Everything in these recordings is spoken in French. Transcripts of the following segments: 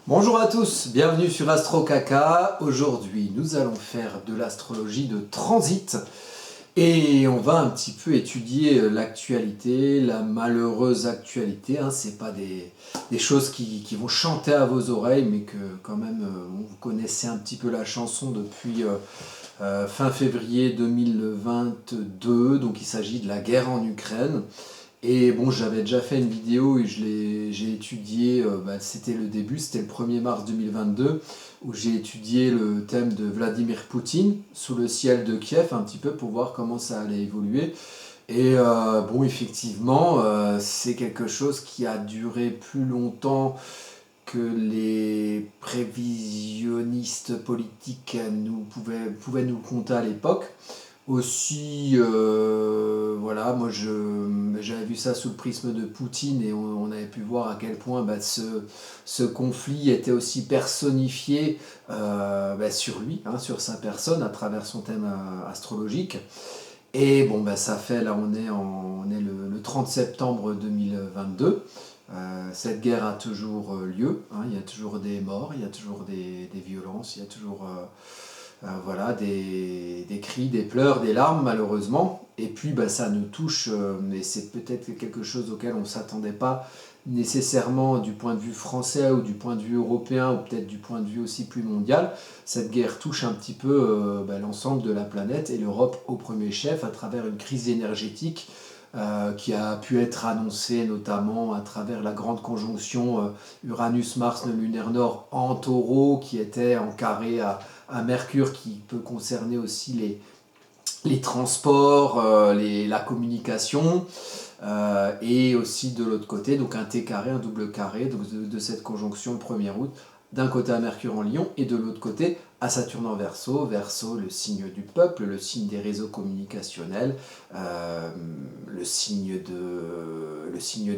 Bonjour à tous, bienvenue sur Astro Kaka. Aujourd'hui, nous allons faire de l'astrologie de transit et on va un petit peu étudier l'actualité, la malheureuse actualité. C'est pas des choses qui vont chanter à vos oreilles, mais que quand même, vous connaissez un petit peu la chanson depuis fin février 2022. Donc il s'agit de la guerre en Ukraine. Et bon, j'avais déjà fait une vidéo et j'ai étudié, c'était le début, c'était le 1er mars 2022, où j'ai étudié le thème de Vladimir Poutine, sous le ciel de Kiev, un petit peu pour voir comment ça allait évoluer. Et bon, effectivement, c'est quelque chose qui a duré plus longtemps que les prévisionnistes politiques pouvaient nous compter à l'époque. Aussi, voilà, moi j'avais vu ça sous le prisme de Poutine et on avait pu voir à quel point ce conflit était aussi personnifié sur lui, sur sa personne, à travers son thème astrologique. Et bon, ça fait, là on est le 30 septembre 2022. Cette guerre a toujours lieu, il y a toujours des morts, il y a toujours des violences, il y a toujours voilà, des cris, des pleurs, des larmes malheureusement. Et puis ça nous touche, mais c'est peut-être quelque chose auquel on ne s'attendait pas nécessairement du point de vue français ou du point de vue européen ou peut-être du point de vue aussi plus mondial. Cette guerre touche un petit peu l'ensemble de la planète et l'Europe au premier chef à travers une crise énergétique qui a pu être annoncée notamment à travers la grande conjonction Uranus-Mars, le lunaire nord en taureau qui était en carré à Mercure, qui peut concerner aussi les transports, la communication, et aussi de l'autre côté, donc un T carré, un double carré donc de cette conjonction le 1er août, d'un côté à Mercure en Lion et de l'autre côté à Saturne en Verseau. Verseau, le signe du peuple, le signe des réseaux communicationnels, le signe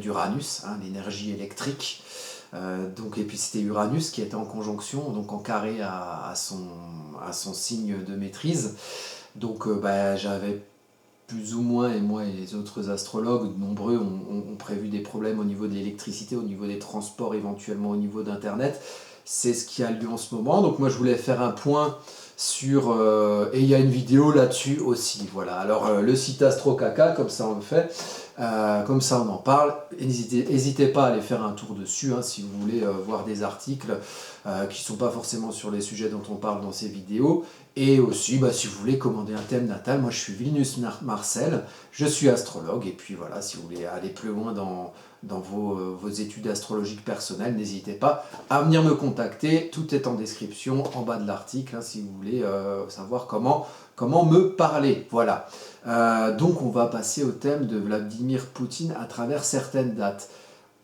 d'Uranus, l'énergie électrique. Et puis c'était Uranus qui était en conjonction, donc en carré à son signe de maîtrise. Donc j'avais plus ou moins, et moi et les autres astrologues, nombreux, ont prévu des problèmes au niveau de l'électricité, au niveau des transports, éventuellement au niveau d'Internet. C'est ce qui a lieu en ce moment. Donc moi je voulais faire un point sur... et il y a une vidéo là-dessus aussi. Voilà. Alors le site Astro Kaka, comme ça on le fait, comme ça on en parle. N'hésitez pas à aller faire un tour dessus si vous voulez voir des articles qui ne sont pas forcément sur les sujets dont on parle dans ces vidéos. Et aussi, si vous voulez commander un thème natal, moi je suis Vilnius Marcel, je suis astrologue, et puis voilà, si vous voulez aller plus loin dans vos études astrologiques personnelles, n'hésitez pas à venir me contacter, tout est en description en bas de l'article, si vous voulez savoir comment me parler. Voilà. Donc on va passer au thème de Vladimir Poutine à travers certaines dates.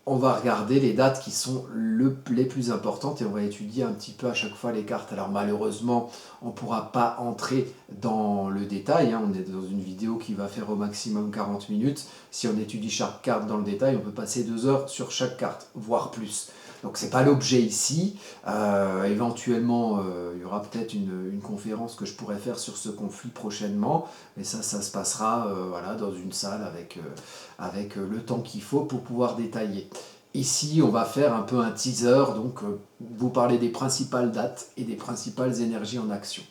On va regarder les dates qui sont les plus importantes et on va étudier un petit peu à chaque fois les cartes. Alors malheureusement, on ne pourra pas entrer dans le détail. On est dans une vidéo qui va faire au maximum 40 minutes. Si on étudie chaque carte dans le détail, on peut passer 2 heures sur chaque carte, voire plus. Donc c'est pas l'objet ici. Éventuellement, il y aura peut-être une conférence que je pourrais faire sur ce conflit prochainement. Mais ça se passera dans une salle avec le temps qu'il faut pour pouvoir détailler. Ici, on va faire un peu un teaser, donc vous parler des principales dates et des principales énergies en action.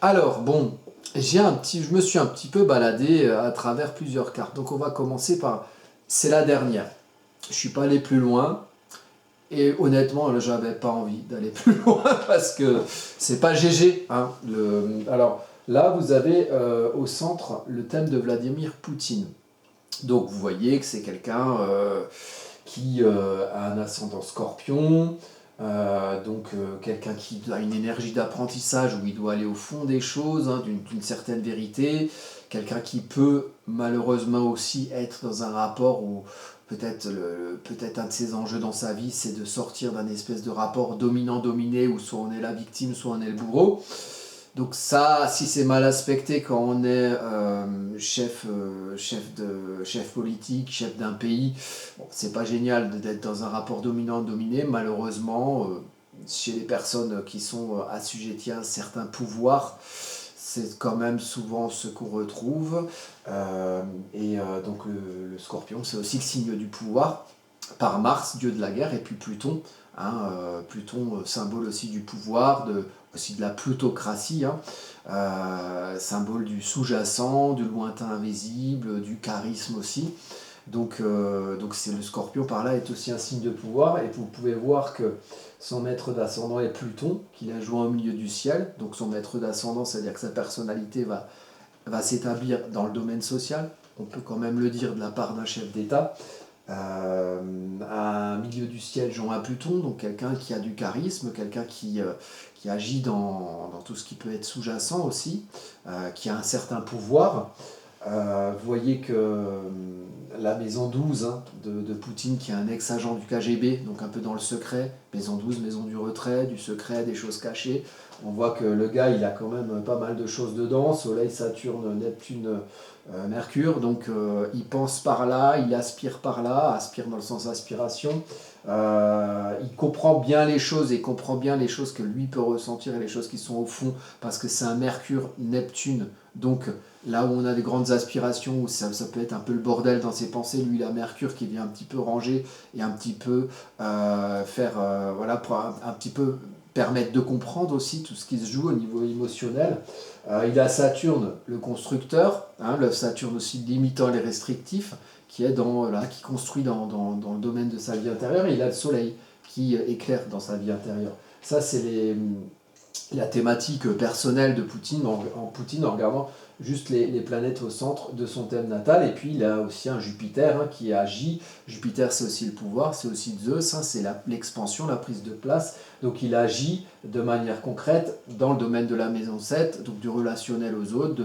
Alors, bon, je me suis un petit peu baladé à travers plusieurs cartes. Donc on va commencer par, c'est la dernière. Je ne suis pas allé plus loin. Et honnêtement, j'avais pas envie d'aller plus loin parce que c'est pas GG. Alors là, vous avez au centre le thème de Vladimir Poutine. Donc vous voyez que c'est quelqu'un qui a un ascendant scorpion, quelqu'un qui a une énergie d'apprentissage où il doit aller au fond des choses, d'une certaine vérité, quelqu'un qui peut malheureusement aussi être dans un rapport où peut-être un de ses enjeux dans sa vie, c'est de sortir d'un espèce de rapport dominant-dominé où soit on est la victime, soit on est le bourreau. Donc ça, si c'est mal aspecté quand on est chef politique, chef d'un pays, c'est pas génial d'être dans un rapport dominant-dominé. Malheureusement, chez les personnes qui sont assujetties à un certain pouvoir, c'est quand même souvent ce qu'on retrouve. Donc le scorpion, c'est aussi le signe du pouvoir, par Mars, dieu de la guerre, et puis Pluton, hein, Pluton, symbole aussi du pouvoir, aussi de la plutocratie, hein, symbole du sous-jacent, du lointain invisible, du charisme aussi. Donc c'est le Scorpion par là est aussi un signe de pouvoir, et vous pouvez voir que son maître d'ascendant est Pluton, qu'il a joué au milieu du ciel. Donc son maître d'ascendant, c'est-à-dire que sa personnalité va s'établir dans le domaine social. On peut quand même le dire de la part d'un chef d'État. Un milieu du ciel joint à Pluton, donc quelqu'un qui a du charisme, quelqu'un qui agit dans tout ce qui peut être sous-jacent aussi, qui a un certain pouvoir. Vous voyez que la maison 12, hein, de Poutine, qui est un ex-agent du KGB, donc un peu dans le secret, maison 12, maison du retrait, du secret, des choses cachées. On voit que le gars, il a quand même pas mal de choses dedans, Soleil, Saturne, Neptune, Mercure, donc il pense par là, il aspire par là, aspire dans le sens aspiration. Il comprend bien les choses, et comprend bien les choses que lui peut ressentir et les choses qui sont au fond, parce que c'est un Mercure, Neptune, donc là où on a des grandes aspirations, où ça peut être un peu le bordel dans ses pensées, lui il a Mercure qui vient un petit peu ranger et un petit peu voilà, pour un petit peu permettre de comprendre aussi tout ce qui se joue au niveau émotionnel. Il a Saturne, le constructeur, hein, le Saturne aussi limitant les restrictifs, qui est qui construit dans le domaine de sa vie intérieure, et il a le Soleil qui éclaire dans sa vie intérieure. Ça, c'est la thématique personnelle de Poutine Poutine, en regardant juste les planètes au centre de son thème natal. Et puis il a aussi un Jupiter, hein, qui agit. Jupiter, c'est aussi le pouvoir, c'est aussi Zeus, hein, c'est l'expansion, la prise de place. Donc il agit de manière concrète dans le domaine de la maison 7, donc du relationnel aux autres,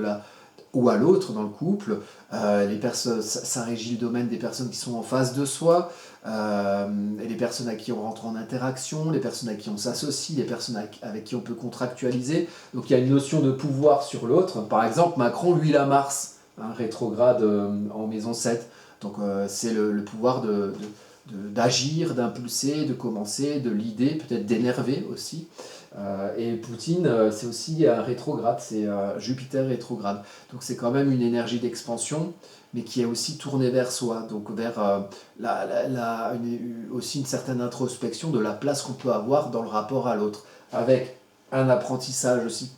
ou à l'autre dans le couple. Ça régit le domaine des personnes qui sont en face de soi, et les personnes à qui on rentre en interaction, les personnes à qui on s'associe, les personnes avec qui on peut contractualiser. Donc il y a une notion de pouvoir sur l'autre. Par exemple, Macron, lui, il a Mars, hein, rétrograde en maison 7. Donc c'est le pouvoir d'agir, d'impulser, de commencer, de l'idée, peut-être d'énerver aussi. Et Poutine, c'est aussi un rétrograde, c'est Jupiter rétrograde. Donc c'est quand même une énergie d'expansion, mais qui est aussi tournée vers soi, donc vers aussi une certaine introspection de la place qu'on peut avoir dans le rapport à l'autre, avec un apprentissage aussi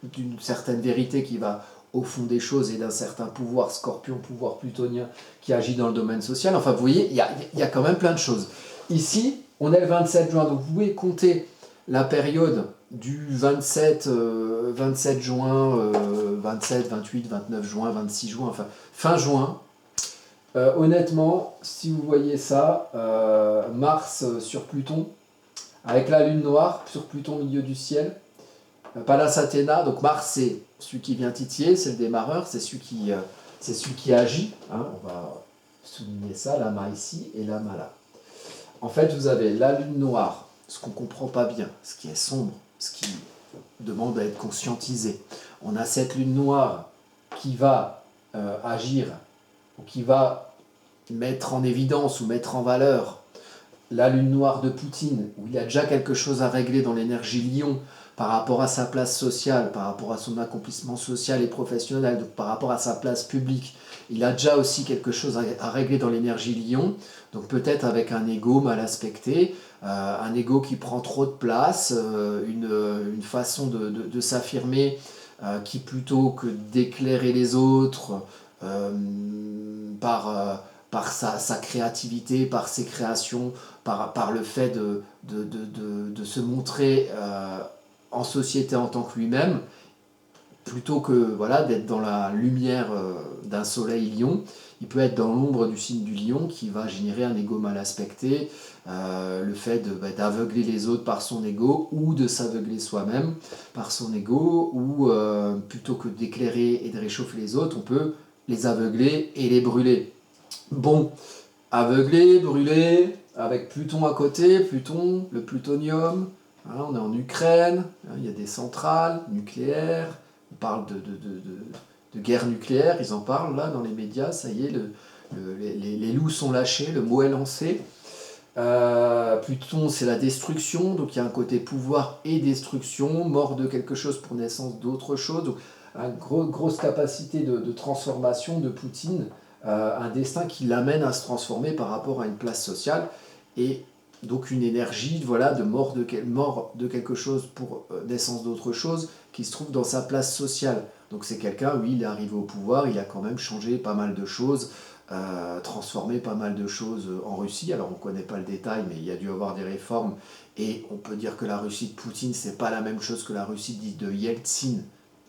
d'une certaine vérité qui va au fond des choses, et d'un certain pouvoir Scorpion, pouvoir plutonien, qui agit dans le domaine social. Enfin, vous voyez, il y a quand même plein de choses. Ici, on est le 27 juin, donc vous pouvez compter la période du 27 juin, 27, 28, 29 juin, 26 juin, enfin fin juin. Honnêtement, si vous voyez ça, Mars sur Pluton, avec la lune noire sur Pluton au milieu du ciel, Pallas Athéna, donc Mars c'est celui qui vient titiller, c'est le démarreur, c'est celui qui agit, hein, on va souligner ça, la main ici et la main là. En fait, vous avez la lune noire, ce qu'on ne comprend pas bien, ce qui est sombre, ce qui demande à être conscientisé. On a cette lune noire qui va agir, ou qui va mettre en évidence ou mettre en valeur la lune noire de Poutine, où il y a déjà quelque chose à régler dans l'énergie Lion, par rapport à sa place sociale, par rapport à son accomplissement social et professionnel, donc par rapport à sa place publique. Il a déjà aussi quelque chose à régler dans l'énergie Lion, donc peut-être avec un ego mal aspecté, un ego qui prend trop de place, une façon de s'affirmer qui, plutôt que d'éclairer les autres par sa créativité, par ses créations, par le fait de se montrer en société en tant que lui-même, plutôt que voilà, d'être dans la lumière d'un soleil lion, il peut être dans l'ombre du signe du lion, qui va générer un ego mal aspecté, le fait d'aveugler les autres par son ego, ou de s'aveugler soi-même par son ego, ou plutôt que d'éclairer et de réchauffer les autres, on peut les aveugler et les brûler. Bon, aveugler, brûler, avec Pluton à côté, Pluton, le plutonium, hein, on est en Ukraine, hein, il y a des centrales nucléaires, on parle de guerre nucléaire, ils en parlent là dans les médias, ça y est, les loups sont lâchés, le mot est lancé. Pluton, c'est la destruction, donc il y a un côté pouvoir et destruction, mort de quelque chose pour naissance d'autre chose, donc une grosse capacité de transformation de Poutine, un destin qui l'amène à se transformer par rapport à une place sociale. Et donc une énergie, voilà, de mort mort de quelque chose pour naissance d'autre chose, qui se trouve dans sa place sociale. Donc c'est quelqu'un, oui, il est arrivé au pouvoir, il a quand même changé pas mal de choses, transformé pas mal de choses en Russie. Alors on ne connaît pas le détail, mais il y a dû avoir des réformes, et on peut dire que la Russie de Poutine, c'est pas la même chose que la Russie de Yeltsin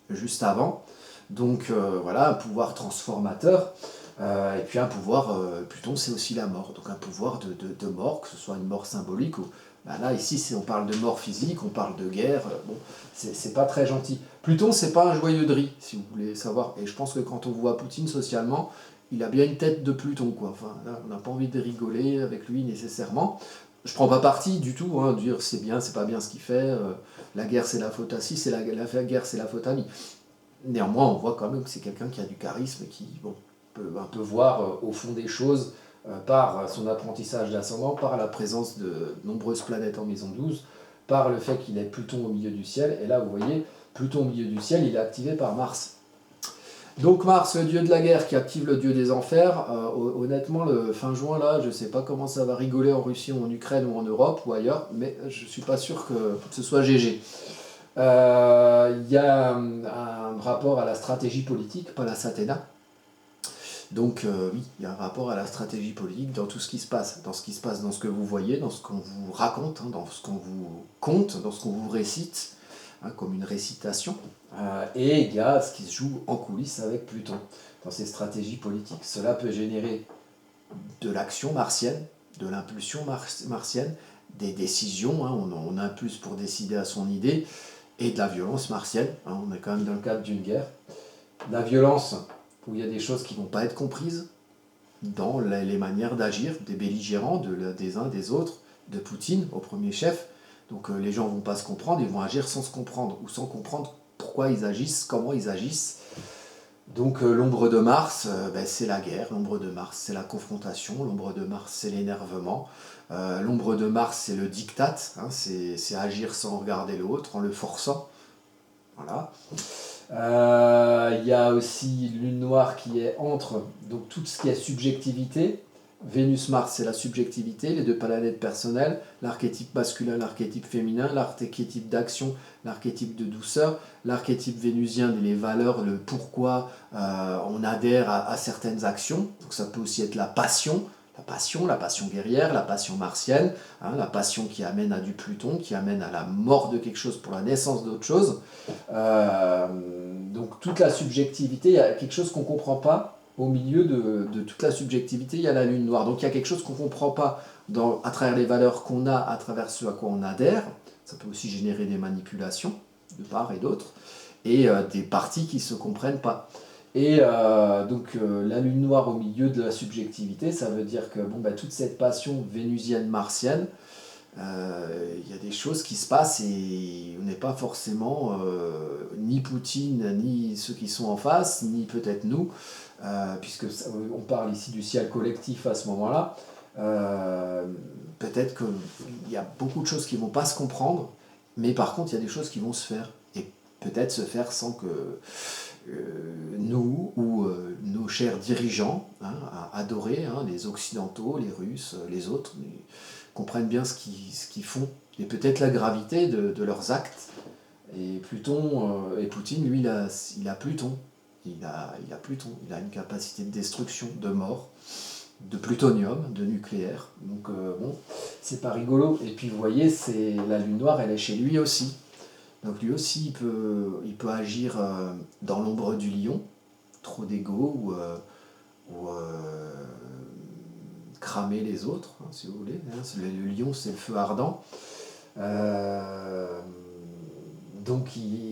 juste avant. Donc voilà, un pouvoir transformateur. Et puis un pouvoir, Pluton c'est aussi la mort, donc un pouvoir de mort, que ce soit une mort symbolique ou... Bah là ici on parle de mort physique, on parle de guerre, bon, c'est pas très gentil. Pluton c'est pas un joyeux de riz, si vous voulez savoir, et je pense que quand on voit Poutine socialement, il a bien une tête de Pluton, quoi. Enfin, là, on n'a pas envie de rigoler avec lui nécessairement. Je prends pas parti du tout, de dire c'est bien, c'est pas bien ce qu'il fait, la guerre c'est la faute à ci, la guerre c'est la faute à mi. Néanmoins, on voit quand même que c'est quelqu'un qui a du charisme, qui bon, peut un peu voir au fond des choses par son apprentissage d'ascendant, par la présence de nombreuses planètes en maison 12, par le fait qu'il ait Pluton au milieu du ciel. Et là, vous voyez, Pluton au milieu du ciel, il est activé par Mars. Donc Mars, le dieu de la guerre qui active le dieu des enfers, honnêtement, le fin juin, là, je ne sais pas comment ça va rigoler en Russie ou en Ukraine ou en Europe ou ailleurs, mais je ne suis pas sûr que ce soit GG. Il y a un rapport à la stratégie politique, pas la saténa. Donc oui, il y a un rapport à la stratégie politique dans tout ce qui se passe, dans ce qui se passe, dans ce que vous voyez, dans ce qu'on vous raconte, dans ce qu'on vous conte, dans ce qu'on vous récite, comme une récitation. Et il y a ce qui se joue en coulisses avec Pluton, dans ces stratégies politiques. Cela peut générer de l'action martienne, de l'impulsion martienne, des décisions, on impulse pour décider à son idée, et de la violence martienne, on est quand même dans le cadre d'une guerre. La violence, où il y a des choses qui ne vont pas être comprises dans les manières d'agir des belligérants, des uns des autres, de Poutine au premier chef. Donc les gens ne vont pas se comprendre, ils vont agir sans se comprendre, ou sans comprendre pourquoi ils agissent, comment ils agissent. Donc l'ombre de Mars, c'est la guerre, l'ombre de Mars c'est la confrontation, l'ombre de Mars c'est l'énervement, l'ombre de Mars c'est le diktat, c'est agir sans regarder l'autre, en le forçant. Voilà. Il y a aussi Lune Noire qui est entre, donc tout ce qui est subjectivité. Vénus-Mars, c'est la subjectivité, les deux planètes personnelles, l'archétype masculin, l'archétype féminin, l'archétype d'action, l'archétype de douceur, l'archétype vénusien, les valeurs, le pourquoi on adhère à certaines actions. Donc ça peut aussi être la passion guerrière, la passion martienne, la passion qui amène à du Pluton, qui amène à la mort de quelque chose pour la naissance d'autre chose. Donc toute la subjectivité, il y a quelque chose qu'on ne comprend pas. Au milieu de toute la subjectivité, il y a la lune noire. Donc il y a quelque chose qu'on ne comprend pas à travers les valeurs qu'on a, à travers ce à quoi on adhère. Ça peut aussi générer des manipulations de part et d'autre, et des parties qui ne se comprennent pas. Et donc la lune noire au milieu de la subjectivité, ça veut dire que toute cette passion vénusienne-martienne, il y a des choses qui se passent et on n'est pas forcément ni Poutine, ni ceux qui sont en face, ni peut-être nous, puisque on parle ici du ciel collectif à ce moment-là. Peut-être qu'il y a beaucoup de choses qui ne vont pas se comprendre, mais par contre il y a des choses qui vont se faire, et peut-être se faire sans que nous ou nos chers dirigeants, adorés, les Occidentaux, les Russes, les autres, comprennent bien ce qu'ils font, et peut-être la gravité de leurs actes. Et Pluton et Poutine, lui, il a Pluton. Il a Pluton. Il a une capacité de destruction, de mort, de plutonium, de nucléaire. Donc c'est pas rigolo. Et puis vous voyez, c'est la lune noire, elle est chez lui aussi. Donc lui aussi, il peut agir dans l'ombre du lion, trop d'ego, ou cramer les autres, si vous voulez. Le lion, c'est le feu ardent. Donc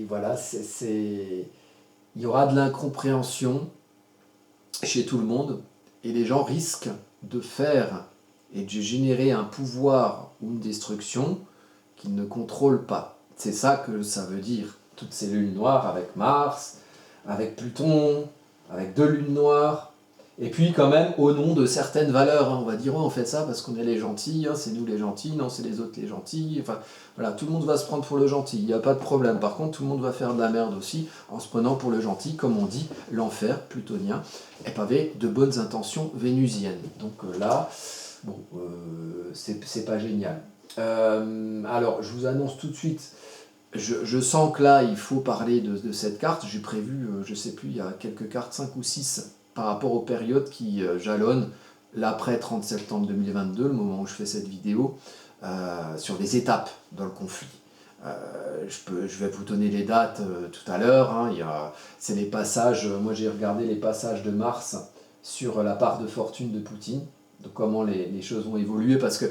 voilà, il y aura de l'incompréhension chez tout le monde, et les gens risquent de faire et de générer un pouvoir ou une destruction qu'ils ne contrôlent pas. C'est ça que ça veut dire, toutes ces lunes noires avec Mars, avec Pluton, avec deux lunes noires, et puis quand même au nom de certaines valeurs, on va dire on fait ça parce qu'on est les gentils, c'est nous les gentils, non c'est les autres les gentils, enfin voilà, tout le monde va se prendre pour le gentil, il n'y a pas de problème. Par contre tout le monde va faire de la merde aussi en se prenant pour le gentil, comme on dit, l'enfer plutonien est pavé de bonnes intentions vénusiennes. Donc là, Bon, c'est pas génial. Alors, je vous annonce tout de suite, je sens que là, il faut parler de cette carte. J'ai prévu, je sais plus, il y a quelques cartes, 5 ou 6 par rapport aux périodes qui jalonnent l'après 30 septembre 2022, le moment où je fais cette vidéo, sur les étapes dans le conflit. Je vais vous donner les dates tout à l'heure. Hein. C'est les passages, moi j'ai regardé les passages de Mars sur la part de fortune de Poutine, de comment les choses ont évolué, parce que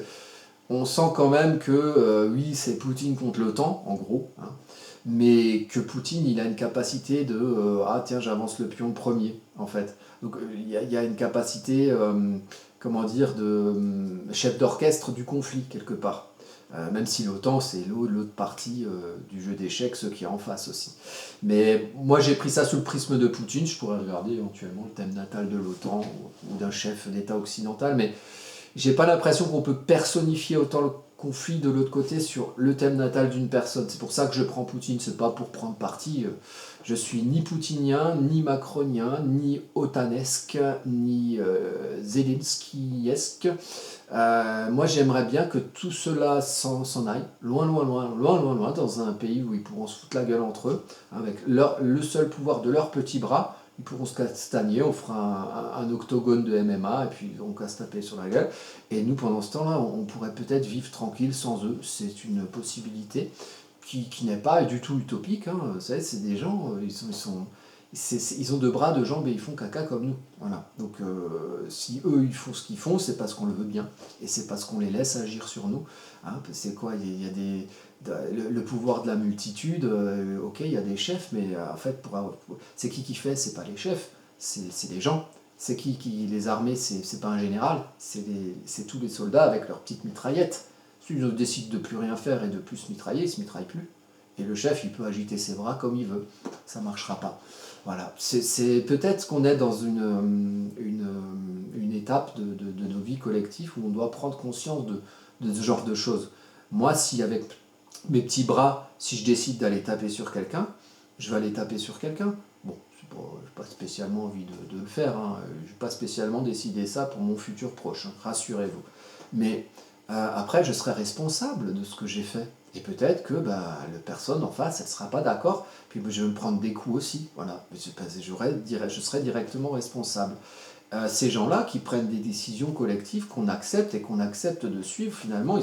on sent quand même que, oui, c'est Poutine contre l'OTAN, en gros, hein, mais que Poutine, il a une capacité de ah tiens, j'avance le pion premier, en fait. Donc il y a une capacité, comment dire, de chef d'orchestre du conflit, quelque part. Même si l'OTAN, c'est l'autre partie du jeu d'échecs, ceux qui est en face aussi. Mais moi, j'ai pris ça sous le prisme de Poutine. Je pourrais regarder éventuellement le thème natal de l'OTAN ou d'un chef d'État occidental, mais j'ai pas l'impression qu'on peut personnifier autant le conflit de l'autre côté sur le thème natal d'une personne. C'est pour ça que je prends Poutine, c'est pas pour prendre parti. Je suis ni poutinien, ni macronien, ni otanesque, ni zelenskiesque. Moi, j'aimerais bien que tout cela s'en aille, loin, loin, loin, loin, loin, loin, dans un pays où ils pourront se foutre la gueule entre eux, avec le seul pouvoir de leurs petits bras. Ils pourront se castagner, on fera un octogone de MMA et puis on va se taper sur la gueule. Et nous, pendant ce temps-là, on pourrait peut-être vivre tranquille sans eux. C'est une possibilité qui n'est pas du tout utopique. Hein. Vous savez, c'est des gens, ils ont deux bras, deux jambes et ils font caca comme nous. Voilà. Donc si eux, ils font ce qu'ils font, c'est parce qu'on le veut bien. Et c'est parce qu'on les laisse agir sur nous. Hein. C'est quoi, il y a le pouvoir de la multitude, ok, il y a des chefs, mais en fait, c'est qui fait? C'est pas les chefs, c'est les gens. C'est qui les armées? C'est pas un général, c'est tous les soldats avec leurs petites mitraillettes. S'ils décident de plus rien faire et de plus se mitrailler, ils se mitraillent plus. Et le chef, il peut agiter ses bras comme il veut. Ça marchera pas. Voilà. C'est peut-être qu'on est dans une étape de nos vies collectives où on doit prendre conscience de ce genre de choses. Moi, si avec mes petits bras, si je décide d'aller taper sur quelqu'un, je vais aller taper sur quelqu'un. Bon, je n'ai pas spécialement envie de le faire. Hein. Je n'ai pas spécialement décidé ça pour mon futur proche. Hein. Rassurez-vous. Mais après, je serai responsable de ce que j'ai fait. Et peut-être que la personne en face, elle ne sera pas d'accord. Puis je vais me prendre des coups aussi. Voilà. Je serai directement responsable. Ces gens-là qui prennent des décisions collectives qu'on accepte et qu'on accepte de suivre, finalement,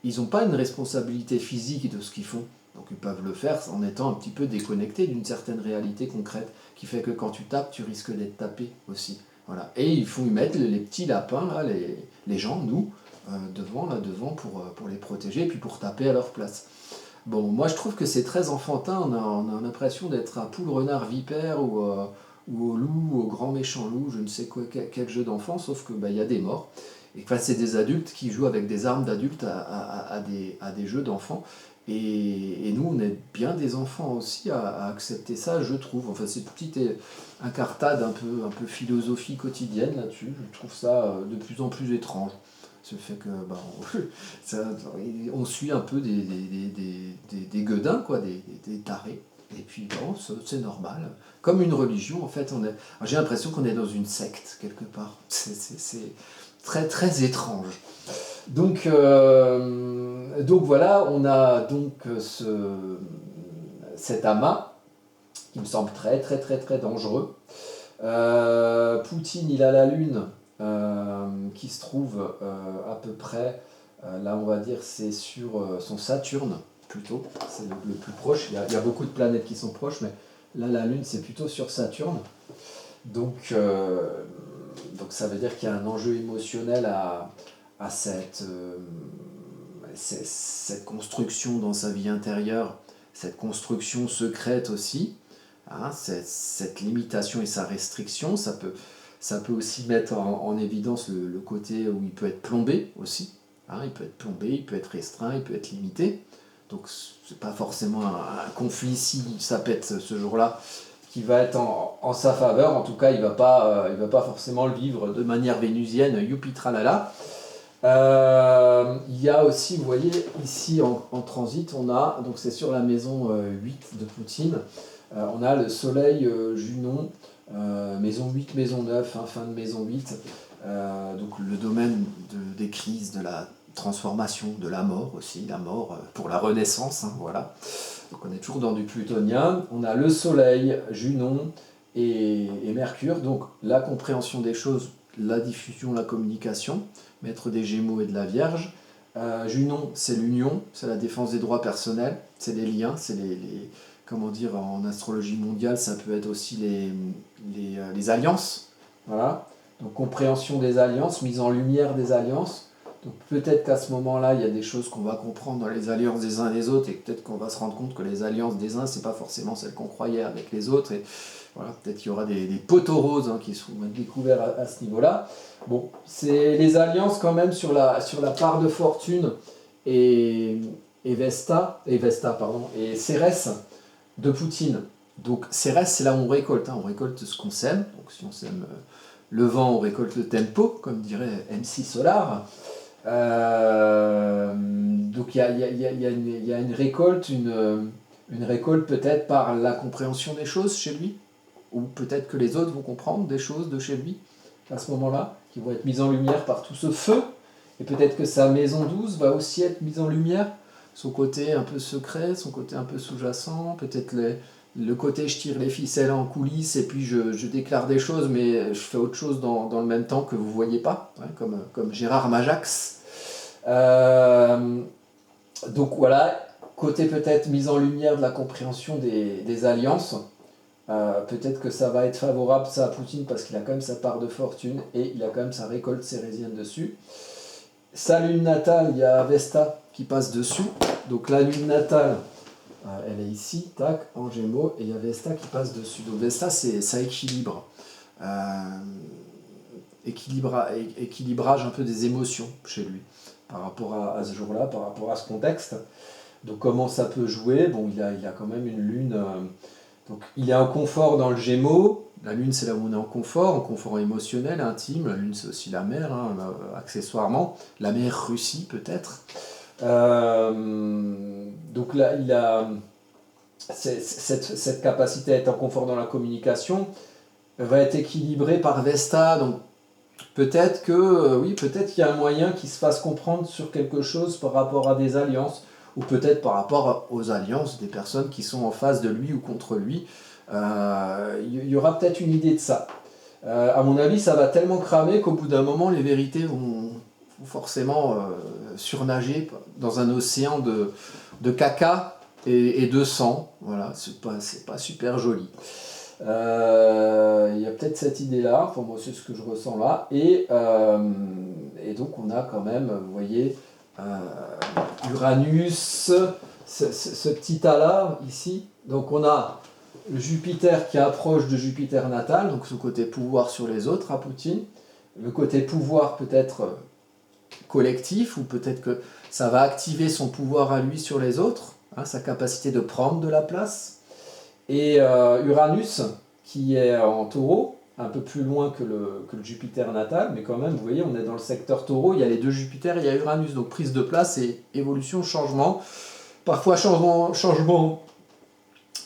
ils n'ont pas une responsabilité physique de ce qu'ils font. Donc ils peuvent le faire en étant un petit peu déconnectés d'une certaine réalité concrète, qui fait que quand tu tapes, tu risques d'être tapé aussi. Voilà. Et ils mettent les petits lapins, là, les gens, nous, devant pour les protéger et puis pour taper à leur place. Bon, moi je trouve que c'est très enfantin, on a l'impression d'être un poule renard vipère ou au loup, au grand méchant loup, je ne sais quoi, quel jeu d'enfant, sauf que y a des morts. Et enfin, c'est des adultes qui jouent avec des armes d'adultes à des jeux d'enfants. Et nous, on est bien des enfants aussi à accepter ça, je trouve. Enfin, c'est une petite incartade un peu philosophie quotidienne là-dessus. Je trouve ça de plus en plus étrange. Ce fait que on suit un peu des gueudins, quoi, des tarés. Et puis bon, c'est normal. Comme une religion, en fait, j'ai l'impression qu'on est dans une secte, quelque part. C'est très, très étrange. Donc voilà, on a donc cet amas qui me semble très, très, très, très dangereux. Poutine, il a la Lune qui se trouve à peu près, là on va dire, c'est sur son Saturne, plutôt, c'est le plus proche. Il y a beaucoup de planètes qui sont proches, mais là la Lune c'est plutôt sur Saturne. Donc ça veut dire qu'il y a un enjeu émotionnel à cette construction dans sa vie intérieure, cette construction secrète aussi, hein, cette limitation et sa restriction. Ça peut aussi mettre en évidence le côté où il peut être plombé aussi. Hein, il peut être plombé, il peut être restreint, il peut être limité. Donc c'est pas forcément un conflit si ça pète ce jour-là qui va être en sa faveur. En tout cas, il va pas forcément le vivre de manière vénusienne, youpi tralala. Il y a aussi, vous voyez, ici en transit, on a, donc c'est sur la maison 8 de Poutine, on a le soleil Junon, maison 8, maison 9, hein, fin de maison 8. Donc le domaine des crises, de la transformation, de la mort aussi, la mort pour la renaissance, hein, voilà. Donc on est toujours dans du plutonien. On a le Soleil, Junon et Mercure, donc la compréhension des choses, la diffusion, la communication, maître des Gémeaux et de la Vierge. Junon, c'est l'union, c'est la défense des droits personnels, c'est les liens, c'est comment dire, en astrologie mondiale, ça peut être aussi les alliances, voilà. Donc compréhension des alliances, mise en lumière des alliances. Donc peut-être qu'à ce moment-là, il y a des choses qu'on va comprendre dans les alliances des uns et des autres, et peut-être qu'on va se rendre compte que les alliances des uns, c'est pas forcément celles qu'on croyait avec les autres, et voilà, peut-être qu'il y aura des poteaux roses, hein, qui seront découverts à ce niveau-là. Bon, c'est les alliances quand même sur la part de fortune et Vesta, pardon, et Cérès de Poutine. Donc Cérès, c'est là où on récolte, hein, on récolte ce qu'on sème. Donc si on sème le vent, on récolte le tempo, comme dirait MC Solar. Donc il y a une récolte, une récolte peut-être par la compréhension des choses chez lui, ou peut-être que les autres vont comprendre des choses de chez lui à ce moment-là, qui vont être mises en lumière par tout ce feu, et peut-être que sa maison douce va aussi être mise en lumière, son côté un peu secret, son côté un peu sous-jacent, peut-être le côté je tire les ficelles en coulisses et puis je déclare des choses, mais je fais autre chose dans le même temps que vous ne voyez pas, hein, comme Gérard Majax. Donc voilà, côté peut-être mise en lumière de la compréhension des alliances. Peut-être que ça va être favorable ça à Poutine parce qu'il a quand même sa part de fortune et il a quand même sa récolte cérésienne dessus. Sa lune natale, il y a Vesta qui passe dessus. Donc la lune natale, elle est ici, tac, en Gémeaux, et il y a Vesta qui passe dessus. Donc Vesta, ça équilibre. Équilibrage un peu des émotions chez lui par rapport à ce jour-là, par rapport à ce contexte. Donc comment ça peut jouer? Bon, il a quand même une lune... donc il est en confort dans le Gémeaux. La lune, c'est là où on est en confort émotionnel, intime. La lune, c'est aussi la mer, hein, accessoirement. La mer Russie, peut-être. Donc là, il a cette capacité à être en confort dans la communication va être équilibrée par Vesta. Donc peut-être que, oui, peut-être qu'il y a un moyen qu'il se fasse comprendre sur quelque chose par rapport à des alliances, ou peut-être par rapport aux alliances des personnes qui sont en face de lui ou contre lui. Il y aura peut-être une idée de ça. À mon avis, ça va tellement cramer qu'au bout d'un moment, les vérités vont forcément surnager dans un océan de caca et de sang. Voilà, c'est pas super joli. Il y a peut-être cette idée-là, enfin moi c'est ce que je ressens là, et donc on a quand même, vous voyez, Uranus, ce petit tas-là, ici, donc on a le Jupiter qui approche de Jupiter natal, donc ce côté pouvoir sur les autres à Poutine, le côté pouvoir peut-être collectif, ou peut-être que ça va activer son pouvoir à lui sur les autres, hein, sa capacité de prendre de la place. Et Uranus, qui est en taureau, un peu plus loin que le Jupiter natal, mais quand même, vous voyez, on est dans le secteur taureau, il y a les deux Jupiters, il y a Uranus, donc prise de place et évolution, changement. Parfois changement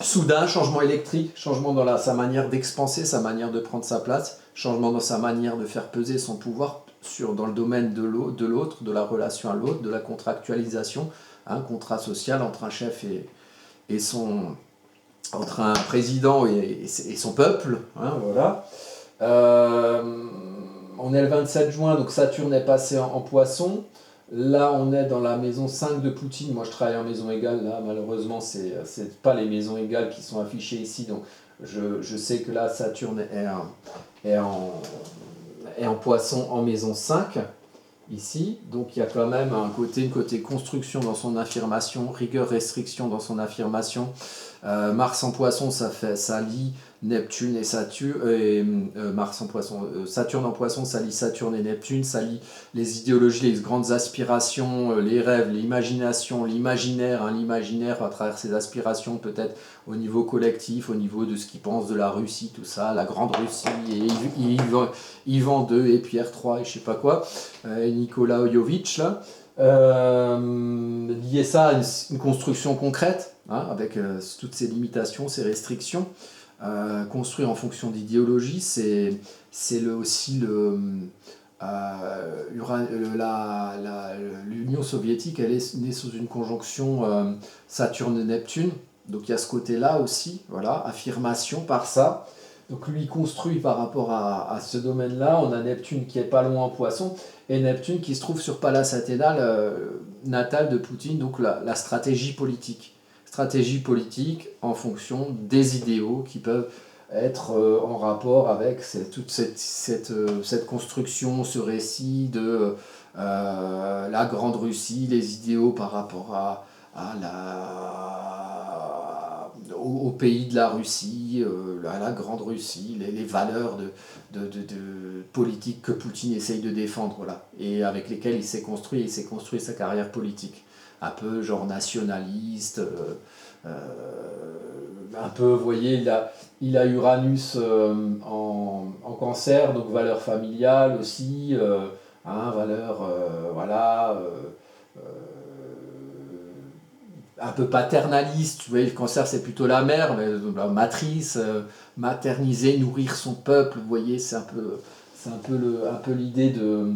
soudain, changement électrique, changement dans sa manière d'expanser, sa manière de prendre sa place, changement dans sa manière de faire peser son pouvoir dans le domaine de l'autre, de la relation à l'autre, de la contractualisation, un contrat social entre un chef entre un président et son peuple, hein, voilà. On est le 27 juin, donc Saturne est passé en Poisson. Là, on est dans la maison 5 de Poutine. Moi, je travaille en maison égale. Là, malheureusement, c'est pas les maisons égales qui sont affichées ici. Donc, je sais que là, Saturne est en Poisson en maison 5, ici. Donc, il y a quand même une côté construction dans son affirmation, rigueur, restriction dans son affirmation. Mars en Poisson, ça lie Neptune et Saturne, Mars en Poisson, Saturne en Poisson, ça lie Saturne et Neptune, ça lie les idéologies, les grandes aspirations, les rêves, l'imagination, l'imaginaire, hein, l'imaginaire à travers ses aspirations, peut-être au niveau collectif, au niveau de ce qu'il pense de la Russie, tout ça, la grande Russie, et Ivan II et Pierre III et je sais pas quoi, et Nicolas Oyovitch là. Lier ça à une construction concrète, hein, avec toutes ces limitations, ces restrictions. Construire en fonction d'idéologie, c'est aussi l'Union soviétique, elle est née sous une conjonction Saturne-Neptune. Donc il y a ce côté-là aussi, voilà, affirmation par ça. Donc lui construit par rapport à ce domaine-là. On a Neptune qui est pas loin en Poisson, et Neptune qui se trouve sur Pallas Athéna, natal de Poutine, donc la stratégie politique. Stratégie politique en fonction des idéaux qui peuvent être en rapport avec toute cette construction, ce récit de la Grande Russie, les idéaux par rapport au pays de la Russie, à la Grande Russie, les valeurs de politique que Poutine essaye de défendre, voilà, et avec lesquelles il s'est construit sa carrière politique. Un peu genre nationaliste, un peu, vous voyez, il a Uranus en cancer, donc valeur familiale aussi, valeur, voilà, un peu paternaliste. Vous voyez, le cancer c'est plutôt la mère, mais la matrice, materniser, nourrir son peuple, vous voyez, c'est un peu l'idée de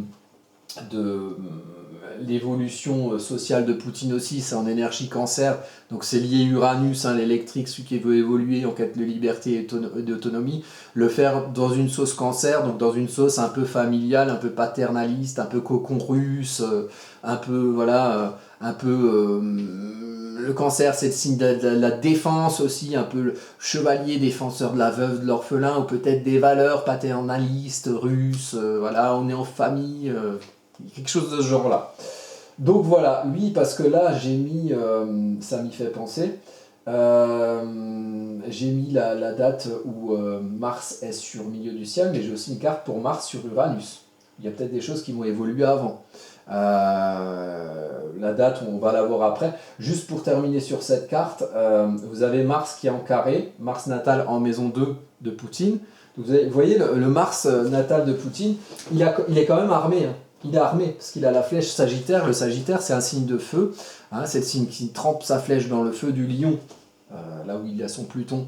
l'évolution sociale de Poutine aussi, c'est en énergie cancer, donc c'est lié Uranus, l'électrique, celui qui veut évoluer en quête de liberté et d'autonomie, le faire dans une sauce cancer, donc dans une sauce un peu familiale, un peu paternaliste, un peu cocon russe, un peu, voilà, le cancer c'est le signe de la défense aussi, un peu le chevalier défenseur de la veuve, de l'orphelin, ou peut-être des valeurs paternalistes russes, voilà, on est en famille, quelque chose de ce genre-là. Donc voilà, lui, parce que là, j'ai mis, ça m'y fait penser, j'ai mis la date où Mars est sur milieu du ciel, mais j'ai aussi une carte pour Mars sur Uranus. Il y a peut-être des choses qui vont évoluer avant. La date, on va la voir après. Juste pour terminer sur cette carte, vous avez Mars qui est en carré, Mars natal en maison 2 de Poutine. Donc vous voyez, le Mars natal de Poutine, il est quand même armé, hein. Il est armé, parce qu'il a la flèche Sagittaire. Le Sagittaire, c'est un signe de feu. C'est le signe qui trempe sa flèche dans le feu du lion, là où il a son Pluton,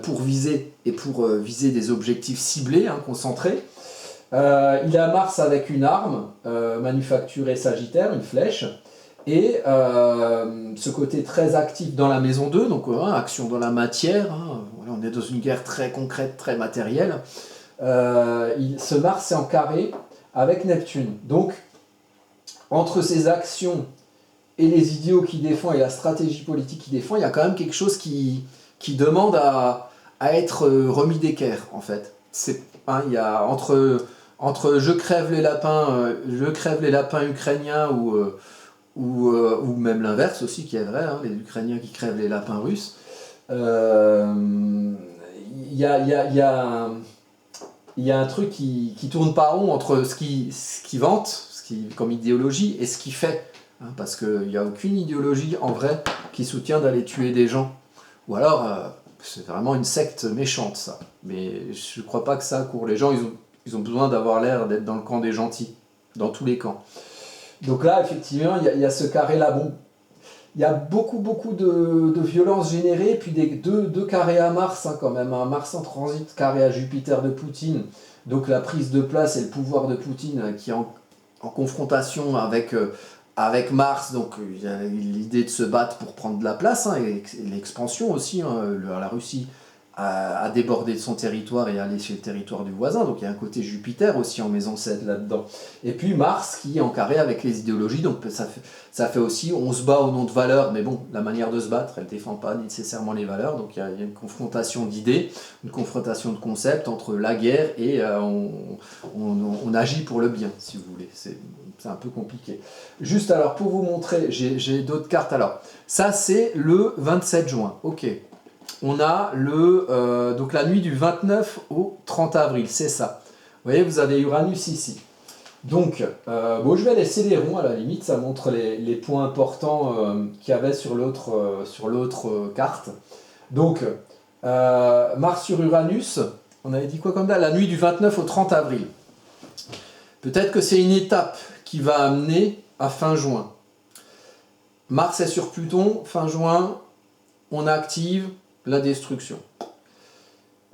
pour viser des objectifs ciblés, concentrés. Il a Mars avec une arme, manufacturée Sagittaire, une flèche. Et ce côté très actif dans la maison 2, donc action dans la matière. Voilà, on est dans une guerre très concrète, très matérielle. Ce Mars, c'est en carré avec Neptune. Donc, entre ses actions et les idéaux qu'il défend et la stratégie politique qu'il défend, il y a quand même quelque chose qui demande à être remis d'équerre, en fait. Il y a entre je crève les lapins ukrainiens ou même l'inverse aussi qui est vrai, les Ukrainiens qui crèvent les lapins russes. Il y a un truc qui tourne pas rond entre ce qui vante, comme idéologie, et ce qu'il fait. Parce qu'il n'y a aucune idéologie en vrai qui soutient d'aller tuer des gens. Ou alors, c'est vraiment une secte méchante, ça. Mais je ne crois pas que ça court. Les gens, ils ont besoin d'avoir l'air d'être dans le camp des gentils, dans tous les camps. Donc là, effectivement, il y a ce carré-là. Bon, il y a beaucoup de violence générée, puis deux carrés à Mars, quand même. Un Mars en transit, carré à Jupiter de Poutine. Donc la prise de place et le pouvoir de Poutine qui est en confrontation avec Mars. Donc il y a l'idée de se battre pour prendre de la place, et l'expansion aussi. La Russie a débordé de son territoire et aller sur le territoire du voisin. Donc il y a un côté Jupiter aussi en maison 7 là-dedans. Et puis Mars qui est en carré avec les idéologies. Donc ça fait aussi, on se bat au nom de valeurs, mais bon, la manière de se battre, elle ne défend pas nécessairement les valeurs. Donc il y a une confrontation d'idées, une confrontation de concepts entre la guerre et on agit pour le bien, si vous voulez. C'est un peu compliqué. Juste alors, pour vous montrer, j'ai d'autres cartes. Alors, ça c'est le 27 juin. Ok. On a donc la nuit du 29 au 30 avril, c'est ça. Vous voyez, vous avez Uranus ici. Donc, je vais laisser les ronds à la limite, ça montre les points importants qu'il y avait sur l'autre carte. Donc, Mars sur Uranus, on avait dit quoi comme ça? La nuit du 29 au 30 avril. Peut-être que c'est une étape qui va amener à fin juin. Mars est sur Pluton, fin juin, on active la destruction.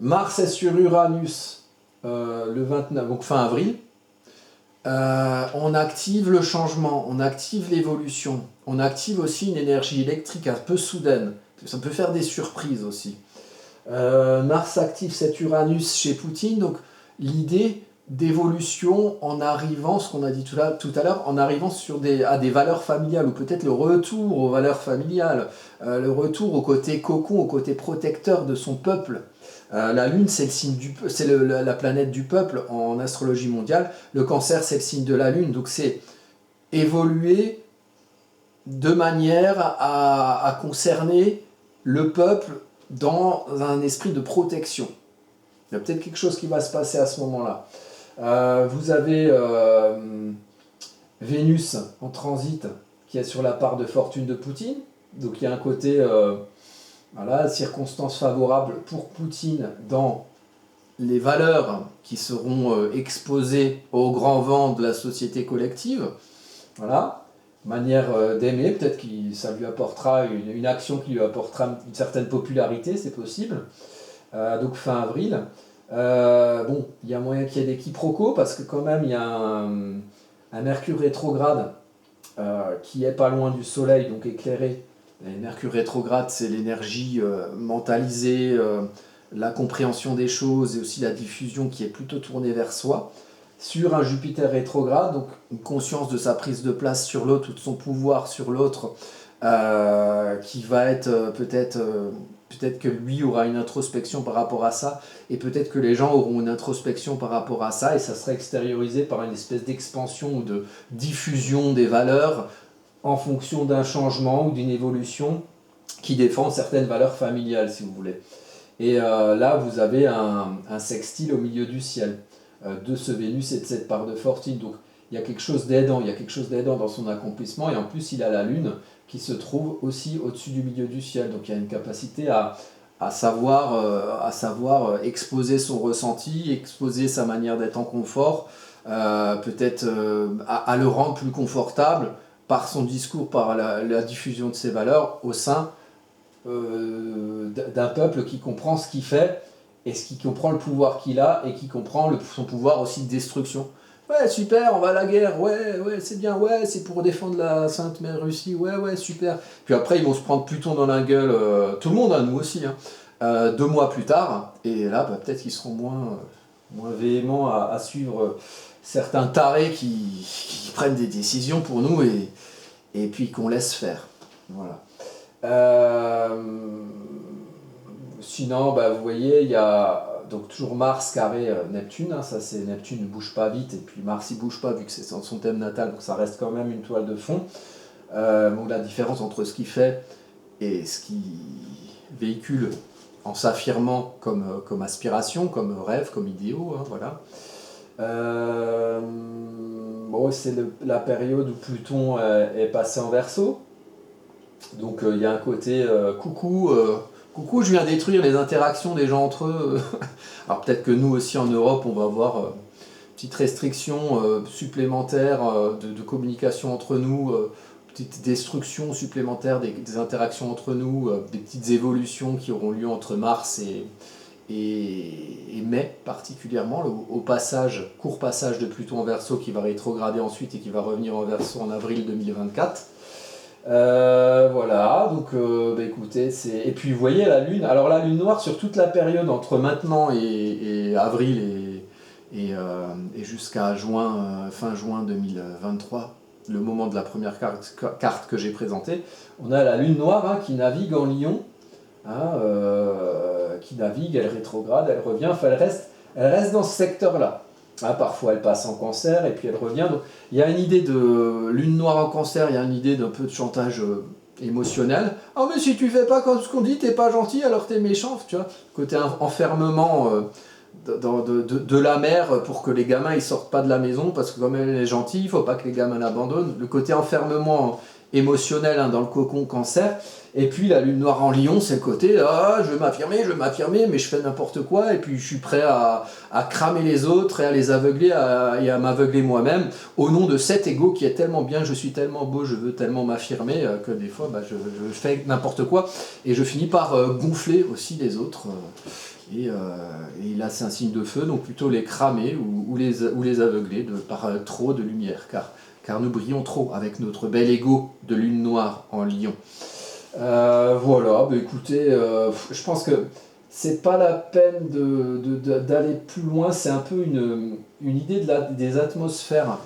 Mars est sur Uranus le 29, donc fin avril. On active le changement, on active l'évolution, on active aussi une énergie électrique un peu soudaine. Ça peut faire des surprises aussi. Mars active cet Uranus chez Poutine, donc l'idée d'évolution en arrivant, ce qu'on a dit tout à l'heure, en arrivant à des valeurs familiales, ou peut-être le retour aux valeurs familiales, le retour au côté cocon, au côté protecteur de son peuple. La Lune, c'est la planète du peuple en astrologie mondiale. Le Cancer, c'est le signe de la Lune. Donc c'est évoluer de manière à concerner le peuple dans un esprit de protection. Il y a peut-être quelque chose qui va se passer à ce moment-là. Vous avez Vénus en transit qui est sur la part de fortune de Poutine. Donc il y a un côté... voilà, circonstances favorables pour Poutine dans les valeurs qui seront exposées au grand vent de la société collective. Voilà, manière d'aimer, peut-être que ça lui apportera une action qui lui apportera une certaine popularité, c'est possible. Donc fin avril. Bon, il y a moyen qu'il y ait des quiproquos parce que quand même il y a un Mercure rétrograde qui est pas loin du Soleil, donc éclairé. Et Mercure rétrograde, c'est l'énergie mentalisée, la compréhension des choses et aussi la diffusion qui est plutôt tournée vers soi. Sur un Jupiter rétrograde, donc une conscience de sa prise de place sur l'autre ou de son pouvoir sur l'autre, qui va être peut-être que lui aura une introspection par rapport à ça, et peut-être que les gens auront une introspection par rapport à ça, et ça sera extériorisé par une espèce d'expansion ou de diffusion des valeurs en fonction d'un changement ou d'une évolution qui défend certaines valeurs familiales, si vous voulez. Et là, vous avez un sextile au milieu du ciel de ce Vénus et de cette part de fortune. Donc, il y a quelque chose d'aidant, dans son accomplissement. Et en plus, il a la Lune qui se trouve aussi au-dessus du milieu du ciel. Donc, il y a une capacité à savoir exposer son ressenti, exposer sa manière d'être en confort, peut-être à le rendre plus confortable par son discours, par la diffusion de ses valeurs au sein d'un peuple qui comprend ce qu'il fait et qui comprend le pouvoir qu'il a et qui comprend son pouvoir aussi de destruction. Ouais, super, on va à la guerre, ouais, c'est bien, ouais, c'est pour défendre la Sainte Mère Russie, ouais, super. Puis après, ils vont se prendre Pluton dans la gueule, tout le monde, hein, nous aussi, hein, 2 mois plus tard, et là, peut-être qu'ils seront moins véhéments à suivre certains tarés qui prennent des décisions pour nous et puis qu'on laisse faire. Voilà. Sinon, vous voyez, il y a donc toujours Mars carré Neptune, hein, ça c'est Neptune ne bouge pas vite, et puis Mars il bouge pas vu que c'est son thème natal, donc ça reste quand même une toile de fond. Donc la différence entre ce qu'il fait et ce qu'il véhicule en s'affirmant comme aspiration, comme rêve, comme idéaux, hein, voilà. Bon, c'est la période où Pluton est passé en Verseau. Donc il y a un côté coucou, je viens détruire les interactions des gens entre eux. Alors peut-être que nous aussi en Europe, on va avoir une petite restriction supplémentaire de communication entre nous, petite destruction supplémentaire des interactions entre nous, des petites évolutions qui auront lieu entre Mars et mai particulièrement, court passage de Pluton en Verseau qui va rétrograder ensuite et qui va revenir en Verseau en avril 2024. Voilà, donc écoutez, et puis vous voyez la Lune, alors la Lune noire sur toute la période entre maintenant et avril et jusqu'à fin juin 2023, le moment de la première carte que j'ai présentée, on a la Lune noire hein, qui navigue en Lion, hein, qui navigue, elle rétrograde, elle revient, enfin elle reste dans ce secteur-là. Ah, parfois elle passe en Cancer et puis elle revient. Donc, il y a une idée de Lune noire en Cancer, il y a une idée d'un peu de chantage émotionnel. Ah mais si tu fais pas comme ce qu'on dit, t'es pas gentil alors t'es méchant, tu vois. Côté enfermement de la mère pour que les gamins ils sortent pas de la maison parce que comme elle est gentille, il faut pas que les gamins l'abandonnent. Le côté enfermement émotionnel hein, dans le cocon Cancer. Et puis la lune noire en Lion, c'est le côté ah, je veux m'affirmer, mais je fais n'importe quoi, et puis je suis prêt à cramer les autres et à les aveugler et à m'aveugler moi-même au nom de cet ego qui est tellement bien, je suis tellement beau, je veux tellement m'affirmer que des fois je fais n'importe quoi et je finis par gonfler aussi les autres. Et là c'est un signe de feu, donc plutôt les cramer ou les aveugler par trop de lumière, car nous brillons trop avec notre bel ego de lune noire en Lion. Voilà, bah écoutez, je pense que c'est pas la peine d'aller plus loin, c'est un peu une idée des atmosphères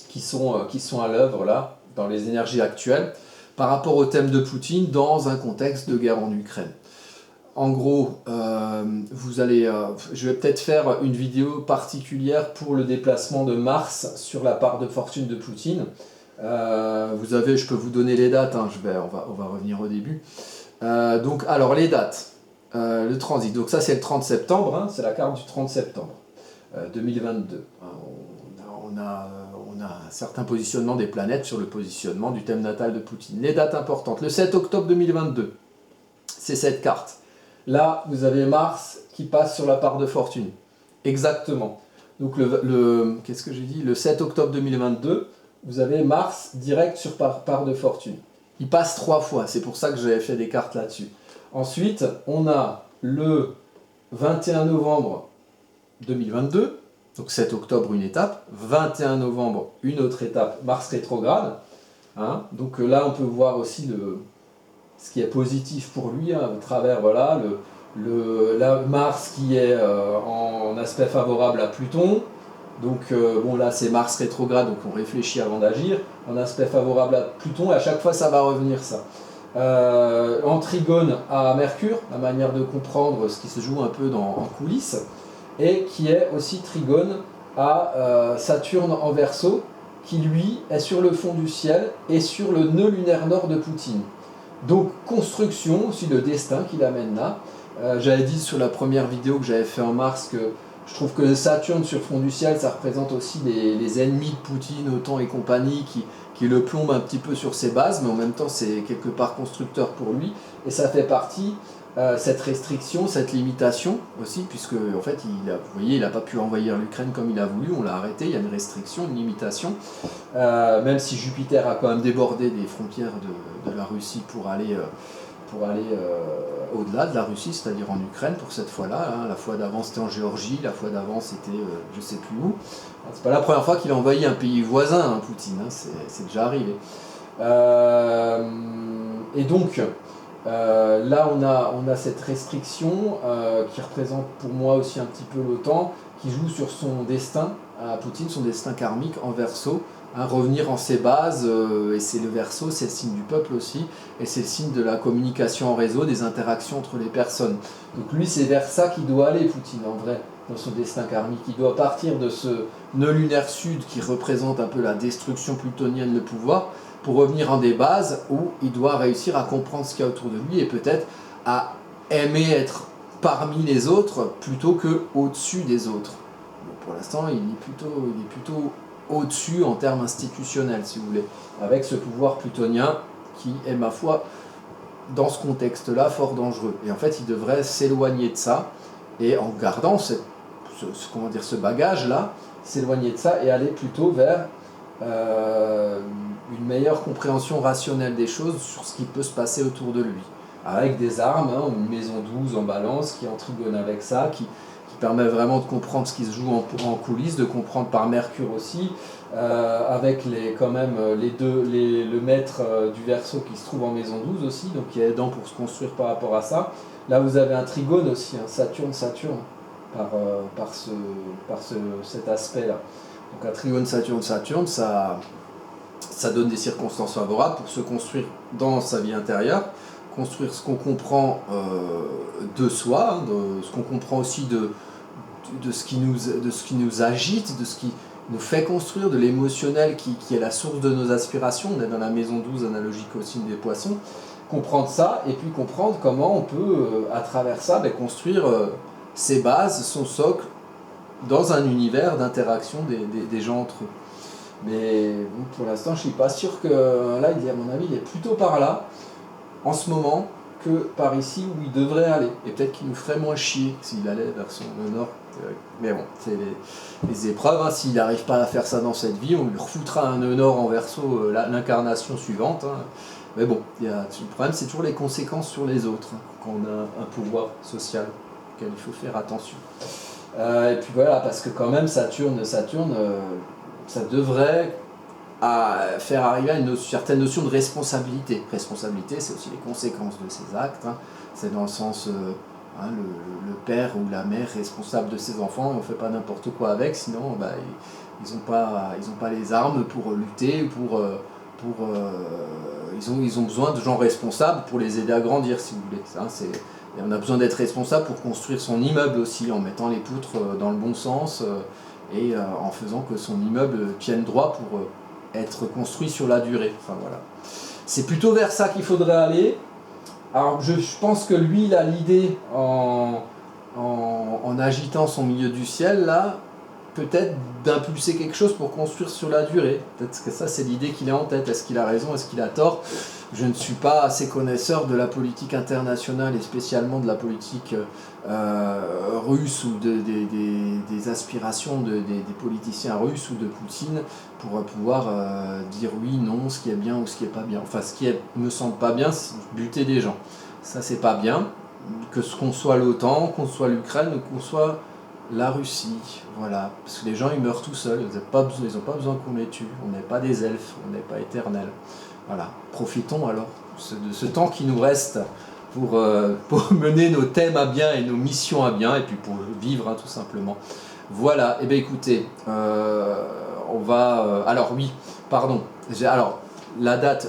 qui sont à l'œuvre là, dans les énergies actuelles, par rapport au thème de Poutine dans un contexte de guerre en Ukraine. En gros, je vais peut-être faire une vidéo particulière pour le déplacement de Mars sur la part de fortune de Poutine. Je peux vous donner les dates, hein, on va revenir au début. Alors les dates, le transit, donc ça c'est le 30 septembre, hein, c'est la carte du 30 septembre 2022. On a un certain positionnement des planètes sur le positionnement du thème natal de Poutine. Les dates importantes, le 7 octobre 2022, c'est cette carte. Là, vous avez Mars qui passe sur la part de fortune. Exactement. Donc qu'est-ce que j'ai dit ? Le 7 octobre 2022, vous avez Mars direct sur part de fortune. Il passe 3 fois, c'est pour ça que j'avais fait des cartes là-dessus. Ensuite, on a le 21 novembre 2022, donc 7 octobre une étape, 21 novembre une autre étape, Mars rétrograde. Hein, donc là, on peut voir aussi ce qui est positif pour lui, hein, à travers la Mars qui est en aspect favorable à Pluton. Donc là c'est Mars rétrograde, donc on réfléchit avant d'agir. En aspect favorable à Pluton, et à chaque fois ça va revenir ça. En trigone à Mercure, la manière de comprendre ce qui se joue un peu en coulisses, et qui est aussi trigone à Saturne en Verseau, qui lui est sur le fond du ciel et sur le nœud lunaire nord de Poutine. Donc construction, aussi le destin qui l'amène là. J'avais dit sur la première vidéo que j'avais fait en mars que je trouve que Saturne sur fond du ciel, ça représente aussi les ennemis de Poutine, OTAN et compagnie, qui le plombent un petit peu sur ses bases, mais en même temps c'est quelque part constructeur pour lui, et ça fait partie, cette restriction, cette limitation aussi, puisque en fait vous voyez, il n'a pas pu envahir l'Ukraine comme il a voulu, on l'a arrêté, il y a une restriction, une limitation, même si Jupiter a quand même débordé des frontières de la Russie pour aller au-delà de la Russie, c'est-à-dire en Ukraine pour cette fois-là. Hein. La fois d'avant c'était en Géorgie, la fois d'avant c'était je sais plus où. C'est pas la première fois qu'il a envahi un pays voisin, hein, Poutine, hein, c'est déjà arrivé. Et donc là on a cette restriction qui représente pour moi aussi un petit peu l'OTAN, qui joue sur son destin à Poutine, son destin karmique en Verseau. Hein, revenir en ses bases, et c'est le Verseau, c'est le signe du peuple aussi, et c'est le signe de la communication en réseau, des interactions entre les personnes. Donc lui, c'est vers ça qu'il doit aller, Poutine, en vrai, dans son destin karmique. Il doit partir de ce nœud lunaire sud qui représente un peu la destruction plutonienne, le pouvoir, pour revenir en des bases où il doit réussir à comprendre ce qu'il y a autour de lui et peut-être à aimer être parmi les autres plutôt que au-dessus des autres. Donc pour l'instant, il est plutôt au-dessus en termes institutionnels, si vous voulez, avec ce pouvoir plutonien qui est, ma foi, dans ce contexte-là, fort dangereux. Et en fait, il devrait s'éloigner de ça, et en gardant ce bagage-là, s'éloigner de ça et aller plutôt vers une meilleure compréhension rationnelle des choses sur ce qui peut se passer autour de lui. Avec des armes, hein, une maison 12 en balance qui est en trigone avec ça, qui permet vraiment de comprendre ce qui se joue en coulisses, de comprendre par Mercure aussi, avec le maître du Verseau qui se trouve en maison 12 aussi, donc qui est aidant pour se construire par rapport à ça. Là vous avez un trigone aussi, hein, Saturne, par cet aspect-là. Donc un trigone Saturne, ça donne des circonstances favorables pour se construire dans sa vie intérieure, construire ce qu'on comprend de soi, hein, ce qu'on comprend aussi de ce qui nous agite, de ce qui nous fait construire, de l'émotionnel qui est la source de nos aspirations. On est dans la maison 12 analogique au signe des poissons. Comprendre ça et puis comprendre comment on peut, à travers ça, construire ses bases, son socle, dans un univers d'interaction des gens entre eux. Mais bon, pour l'instant, je suis pas sûr que là, à mon avis, il est plutôt par là, en ce moment, que par ici où il devrait aller. Et peut-être qu'il nous ferait moins chier s'il allait vers son nœud nord. Mais bon, c'est les épreuves. Hein. S'il n'arrive pas à faire ça dans cette vie, on lui refoutra un nœud nord en verso l'incarnation suivante. Hein. Mais bon, le problème, c'est toujours les conséquences sur les autres, hein, quand on a un pouvoir social auquel il faut faire attention. Et puis voilà, parce que quand même, Saturne, ça devrait faire arriver à une certaine notion de responsabilité. Responsabilité, c'est aussi les conséquences de ses actes. Hein. C'est dans le sens, hein, le père ou la mère responsable de ses enfants, et on ne fait pas n'importe quoi avec, sinon bah, ils n'ont pas les armes pour lutter, ils ont besoin de gens responsables pour les aider à grandir, si vous voulez. Hein, et on a besoin d'être responsable pour construire son immeuble aussi, en mettant les poutres dans le bon sens et en faisant que son immeuble tienne droit pour être construit sur la durée. Enfin, voilà. C'est plutôt vers ça qu'il faudrait aller. Alors je pense que lui, il a l'idée en agitant son milieu du ciel, là, peut-être d'impulser quelque chose pour construire sur la durée. Peut-être que ça, c'est l'idée qu'il a en tête. Est-ce qu'il a raison? Est-ce qu'il a tort? Je ne suis pas assez connaisseur de la politique internationale et spécialement de la politique russe ou des aspirations des politiciens russes ou de Poutine pour pouvoir dire oui, non, ce qui est bien ou ce qui est pas bien. Enfin, ce qui me semble pas bien, c'est buter des gens. Ça, c'est pas bien. Qu'on soit l'OTAN, qu'on soit l'Ukraine ou qu'on soit la Russie, voilà. Parce que les gens, ils meurent tout seuls. Ils n'ont pas besoin qu'on les tue. On n'est pas des elfes, on n'est pas éternels. Voilà, profitons alors de ce temps qui nous reste pour mener nos thèmes à bien et nos missions à bien, et puis pour vivre, hein, tout simplement. Voilà, et bien écoutez, on va... alors oui, pardon, alors la date,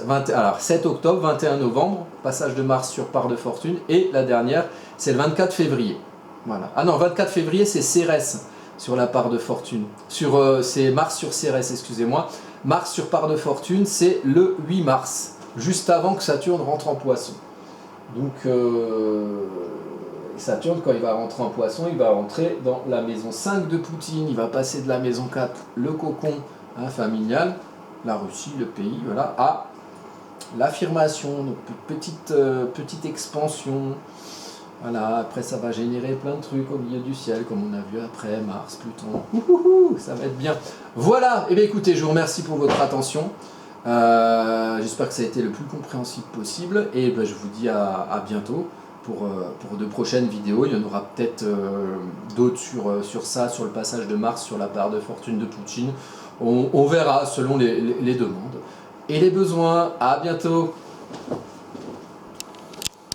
7 octobre, 21 novembre, passage de Mars sur part de fortune, et la dernière, c'est le 24 février. Voilà. Ah non, 24 février, c'est Cérès sur la part de fortune. C'est Mars sur Cérès, excusez-moi. Mars sur part de fortune, c'est le 8 mars, juste avant que Saturne rentre en Poisson. Donc, Saturne, quand il va rentrer en Poisson, il va rentrer dans la maison 5 de Poutine, il va passer de la maison 4, le cocon, hein, familial, la Russie, le pays, voilà, à l'affirmation, donc petite expansion. Voilà, après ça va générer plein de trucs au milieu du ciel, comme on a vu après, Mars, Pluton, ça va être bien. Voilà, et bien écoutez, je vous remercie pour votre attention. J'espère que ça a été le plus compréhensible possible, et ben, je vous dis à bientôt pour de prochaines vidéos. Il y en aura peut-être d'autres sur ça, sur le passage de Mars, sur la part de fortune de Poutine. On verra selon les demandes et les besoins. À bientôt.